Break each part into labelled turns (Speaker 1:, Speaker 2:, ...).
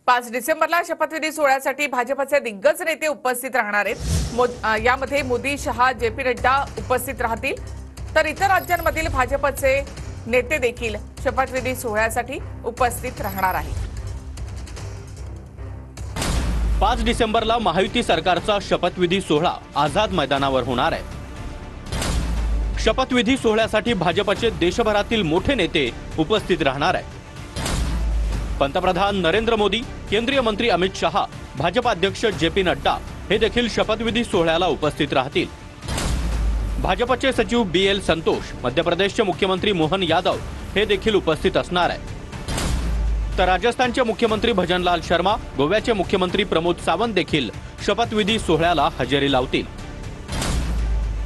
Speaker 1: 5 डिसेंबरला शपथविधी सोहळ्यासाठी भाजपचे दिग्गज नेते उपस्थित राहणार आहेत। यामध्ये मोदी, शहा, जे.पी. नड्डा उपस्थित राहतील, तर इतर राज्यांमधील भाजपचे नेते देखील शपथविधी सोहळ्यासाठी उपस्थित राहणार आहेत।
Speaker 2: 5 डिसेंबरला महायुती सरकारचा शपथविधी सोहळा आझाद मैदानावर होणार आहे। शपथविधी सोहळ्यासाठी भाजपचे देशभरातील मोठे नेते उपस्थित राहणार आहेत। पंतप्रधान नरेंद्र मोदी, केंद्रीय मंत्री अमित शहा, भाजपा अध्यक्ष जे.पी. नड्डा हे देखील शपथविधी सोहळ्याला उपस्थित राहतील। भाजपचे सचिव बी.एल. संतोष, मध्य प्रदेशचे मुख्यमंत्री मोहन यादव हे देखील उपस्थित असणार आहेत। तर राजस्थानचे मुख्यमंत्री भजनलाल शर्मा, गोव्याचे मुख्यमंत्री प्रमोद सावंत देखील शपथविधी सोहळ्याला हजेरी लावतील।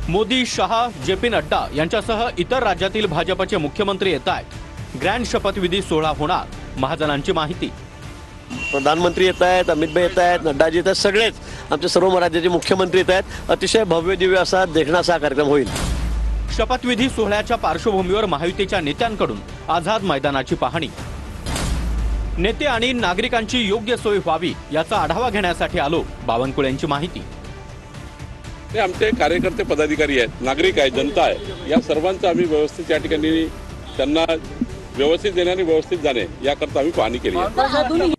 Speaker 2: मोदी, शहा, जे.पी. नड्डा यांच्यासह इतर राज्यातील भाजपचे मुख्यमंत्री येत आहेत। ग्रँड शपथविधी सोहळा होणार, महाजनांची माहिती।
Speaker 3: प्रधानमंत्री येत आहेत, अमित भाई येत आहेत, नड्डाजी येत आहेत, सगळेच आमचे सर्व राज्याचे मुख्यमंत्री येत आहेत। अतिशय भव्य दिव्य असा देखण्याचा कार्यक्रम होईल।
Speaker 2: शपथविधी सोहळ्याच्या पार्श्वभूमीवर महायुतीच्या नेत्यांकडून आझाद मैदानाची पाहणी। नेते आणि नागरिकांची योग्य सोय व्हावी याचा आढावा घेण्यासाठी आलो, बावनकुळेंची माहिती।
Speaker 4: ते आमचे कार्यकर्ते, पदाधिकारी आहेत, नागरिक आहेत, जनता आहे, या सर्वांचं आम्ही व्यवस्थित या ठिकाणी त्यांना व्यवस्थित देणे आणि व्यवस्थित जाणे याकरता आम्ही पाहणी केली आहे।